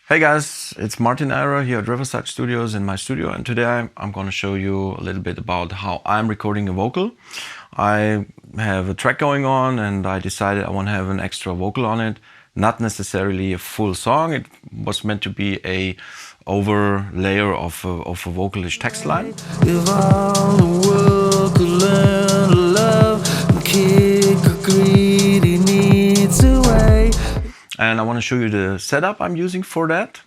Hey guys, it's Martin Eyerer here at Riverside Studios in my studio, and today I'm going to show you a little bit about how I'm recording a vocal. I have a track going on and I decided I want to have an extra vocal on it. Not necessarily a full song, it was meant to be a overlayer of a vocalist text line. If all the world could learn to love and kick a greedy needs away. And I want to show you the setup I'm using for that.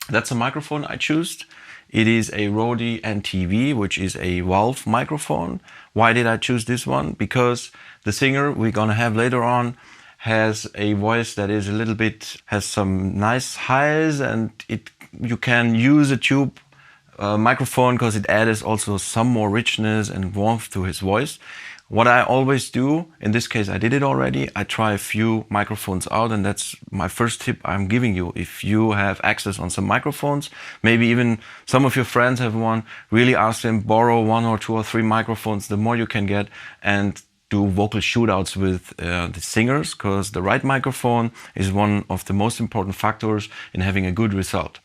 That's a microphone I chose. It is a Rode NTV, which is a valve microphone. Why did I choose this one? Because the singer we're gonna have later on has a voice that is a little bit, has some nice highs, and you can use a tube microphone because it adds also some more richness and warmth to his voice. What I always do, in this case I did it already, I try a few microphones out, and that's my first tip I'm giving you. If you have access on some microphones, maybe even some of your friends have one, really ask them, borrow 1 or 2 or 3 microphones, the more you can get, and do vocal shootouts with the singers, because the right microphone is one of the most important factors in having a good result.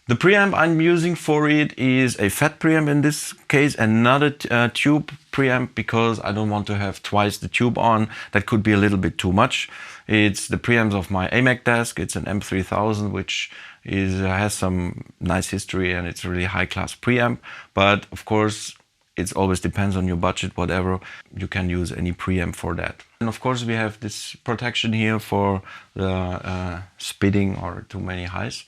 The preamp I'm using for it is a fat preamp in this case, another tube preamp, because I don't want to have twice the tube on. That could be a little bit too much. It's the preamp of my Akg desk. It's an M3000, which has some nice history and it's a really high-class preamp. But of course, it always depends on your budget, whatever. You can use any preamp for that. And of course, we have this protection here for the spitting or too many highs.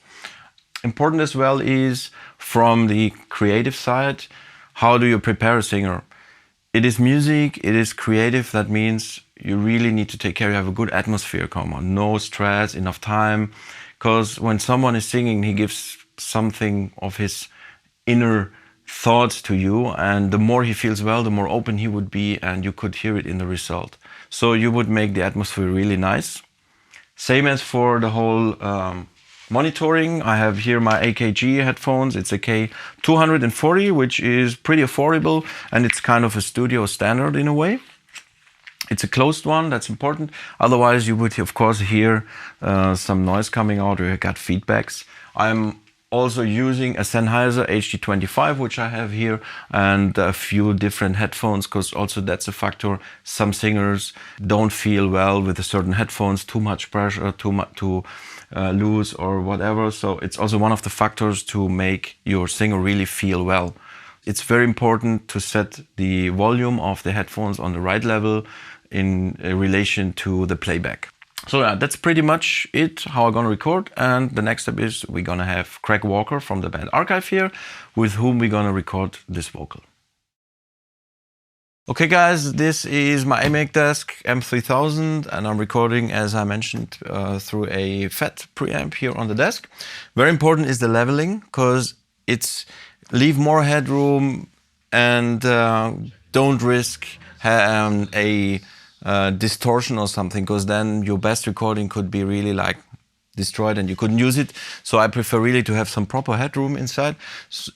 Important as well is from the creative side, how do you prepare a singer? It is music, it is creative, that means you really need to take care, you have a good atmosphere, no stress, enough time, because when someone is singing, he gives something of his inner thoughts to you, and the more he feels well, the more open he would be, and you could hear it in the result. So you would make the atmosphere really nice. Same as for the whole monitoring. I have here my Akg headphones. It's a K240, which is pretty affordable, and it's kind of a studio standard in a way. It's a closed one, that's important. Otherwise you would of course hear some noise coming out, or you got feedbacks. I'm also using a Sennheiser HD25, which I have here, and a few different headphones, because also that's a factor. Some singers don't feel well with a certain headphones, too much pressure, too loose or whatever. So it's also one of the factors to make your singer really feel well. It's very important to set the volume of the headphones on the right level in relation to the playback. So yeah, that's pretty much it, how I'm gonna record. And the next step is we're gonna have Craig Walker from the band Archive here, with whom we're gonna record this vocal. Okay guys, this is my Akg desk M3000, and I'm recording, as I mentioned, through a fat preamp here on the desk. Very important is the leveling, because it's leave more headroom and don't risk a distortion or something, because then your best recording could be really like destroyed and you couldn't use it. So I prefer really to have some proper headroom inside.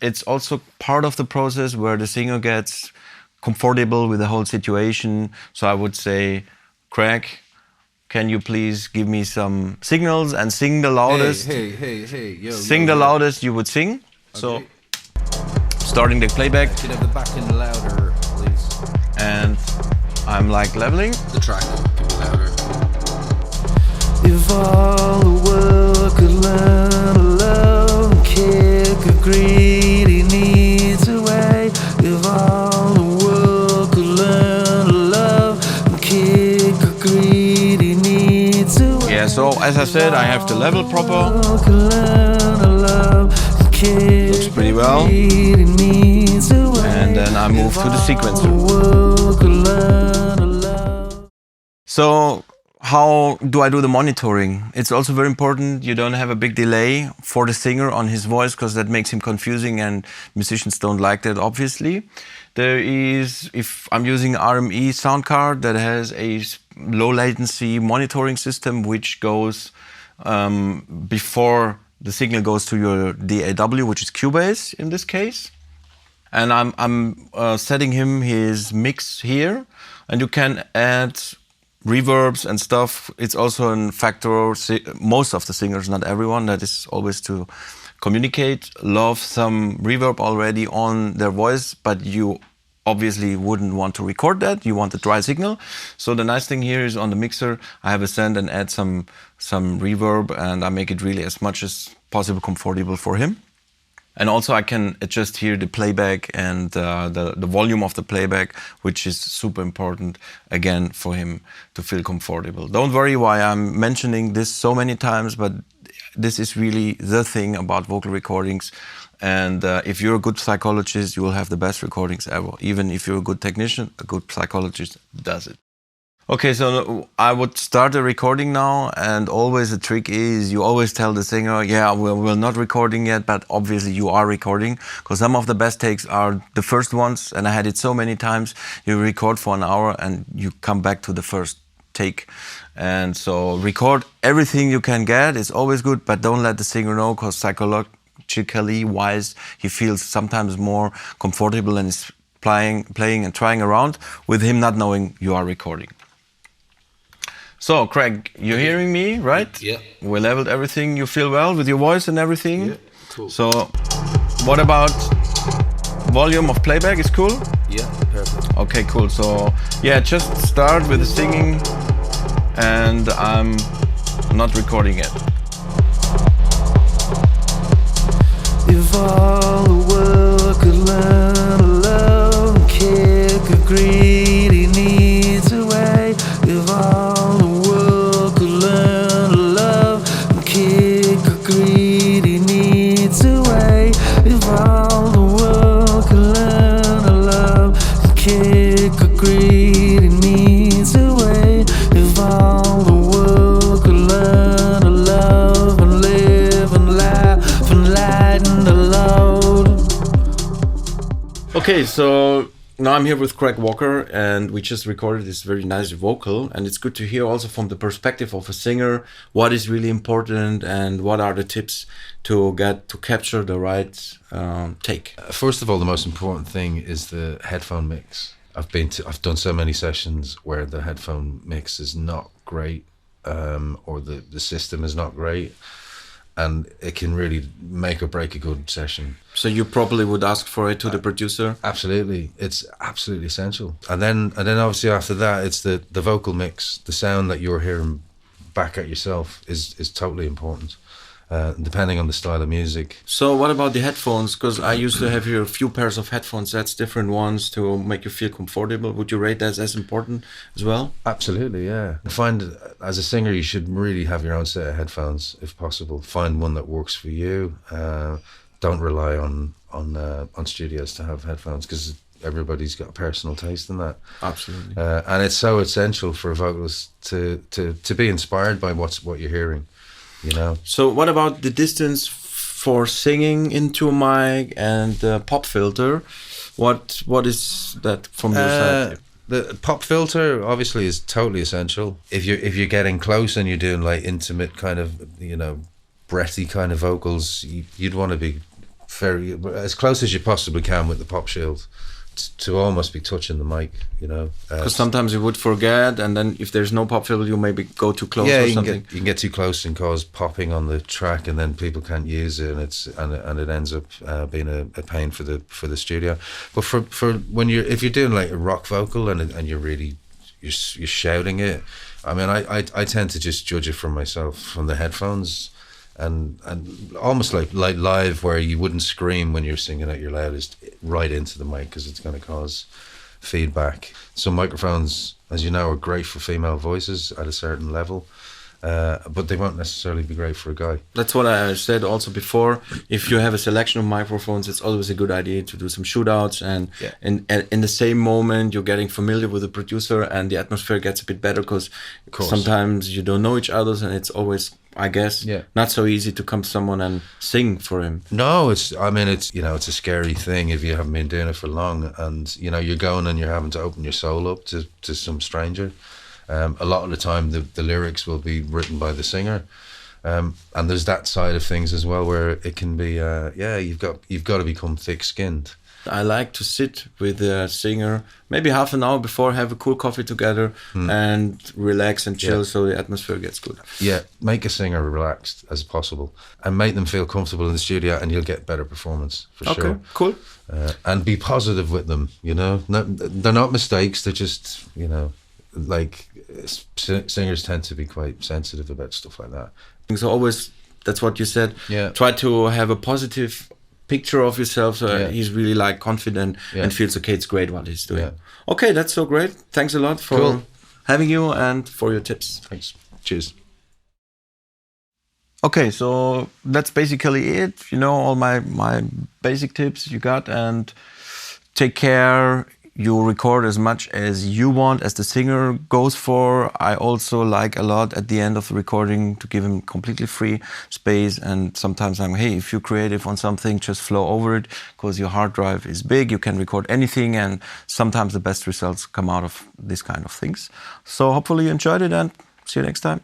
It's also part of the process where the singer gets comfortable with the whole situation. So I would say, Craig, can you please give me some signals and sing the loudest? Hey, yo. Sing the loudest you would sing. Okay. So, starting the playback. Could have the back end louder, please. And I'm like leveling. The track can be louder. If all the world could learn to love and kick a greedy needs away. If all the world could learn to love and kick a greedy needs away. Yeah, so as I said, I have the level proper. Looks pretty well. And then I move to the sequencer. So how do I do the monitoring? It's also very important you don't have a big delay for the singer on his voice, because that makes him confusing and musicians don't like that, obviously. There is, if I'm using an RME sound card that has a low latency monitoring system, which goes before the signal goes to your DAW, which is Cubase in this case. And I'm setting him his mix here, and you can add reverbs and stuff. It's also a factor. Most of the singers, not everyone, that is always to communicate, love some reverb already on their voice, but you obviously wouldn't want to record that. You want a dry signal. So the nice thing here is on the mixer, I have a send and add some reverb, and I make it really as much as possible comfortable for him. And also I can adjust here the playback and the volume of the playback, which is super important, again, for him to feel comfortable. Don't worry why I'm mentioning this so many times, but this is really the thing about vocal recordings. And if you're a good psychologist, you will have the best recordings ever. Even if you're a good technician, a good psychologist does it. Okay, so I would start the recording now, and always the trick is you always tell the singer, yeah, we're not recording yet, but obviously you are recording, because some of the best takes are the first ones, and I had it so many times. You record for an hour and you come back to the first take. And so record everything you can get. It's always good, but don't let the singer know, because psychologically wise, he feels sometimes more comfortable and is playing and trying around with him not knowing you are recording. So, Craig, you're hearing me, right? Yeah. We leveled everything. You feel well with your voice and everything? Yeah, cool. So, what about volume of playback? Is cool? Yeah, perfect. Okay, cool. So, yeah, just start with the singing, and I'm not recording yet. If all the world could learn to love and kick a greedy needs away, if all the world could learn to love and kick a greedy needs away, if all the world could learn to love and kick a greedy needs away, if all the world could learn to love and live and laugh and lighten the load. Okay, so now I'm here with Craig Walker, and we just recorded this very nice vocal, and it's good to hear also from the perspective of a singer what is really important and what are the tips to capture the right take. First of all, the most important thing is the headphone mix. I've done so many sessions where the headphone mix is not great, or the system is not great, and it can really make or break a good session. So you probably would ask for it to the producer? Absolutely, it's absolutely essential. And then obviously after that, it's the vocal mix, the sound that you're hearing back at yourself is totally important, depending on the style of music. So what about the headphones? Because I used to have here a few pairs of headphone sets, different ones to make you feel comfortable. Would you rate that as important as well? Absolutely, yeah. I find as a singer you should really have your own set of headphones if possible. Find one that works for you. Don't rely on studios to have headphones, because everybody's got a personal taste in that. Absolutely. And it's so essential for a vocalist to be inspired by what you're hearing, you know. So what about the distance for singing into a mic and the pop filter? What is that from your side? The pop filter obviously is totally essential. If you're getting close and you're doing like intimate kind of, you know, breathy kind of vocals, you'd want to be very as close as you possibly can with the pop shield to almost be touching the mic, you know. Because sometimes you would forget, and then if there's no pop filter, you maybe go too close or something. You can get too close and cause popping on the track, and then people can't use it, and it ends up being a pain for the studio. But for when if you're doing like a rock vocal and you're really you're shouting it, I mean, I tend to just judge it from myself, from the headphones. And almost like live, where you wouldn't scream when you're singing at your loudest right into the mic, because it's going to cause feedback. Some microphones, as you know, are great for female voices at a certain level, but they won't necessarily be great for a guy. That's what I said also before. If you have a selection of microphones, it's always a good idea to do some shootouts, and in the same moment you're getting familiar with the producer, and the atmosphere gets a bit better, because sometimes you don't know each other, and it's always, I guess, not so easy to come to someone and sing for him. No, it's a scary thing if you haven't been doing it for long, and you know, you're going and you're having to open your soul up to some stranger. A lot of the time the lyrics will be written by the singer, and there's that side of things as well, where it can be you've got to become thick-skinned I like to sit with the singer maybe half an hour before, have a cool coffee together and relax and chill so the atmosphere gets good. Yeah, make a singer relaxed as possible and make them feel comfortable in the studio, and you'll get better performance for sure. Okay, cool. And be positive with them, you know. They're not mistakes, they're just, you know, like singers tend to be quite sensitive about stuff like that. So always, that's what you said, try to have a positive picture of yourself, so he's really like confident and feels okay, it's great what he's doing. Okay, that's so great. Thanks a lot for having you and for your tips. Thanks. Cheers. Okay, so that's basically it. You know, all my basic tips you got, and take care. You record as much as you want, as the singer goes for. I also like a lot at the end of the recording to give him completely free space. And sometimes I'm, hey, if you're creative on something, just flow over it, because your hard drive is big. You can record anything, and sometimes the best results come out of this kind of things. So hopefully you enjoyed it, and see you next time.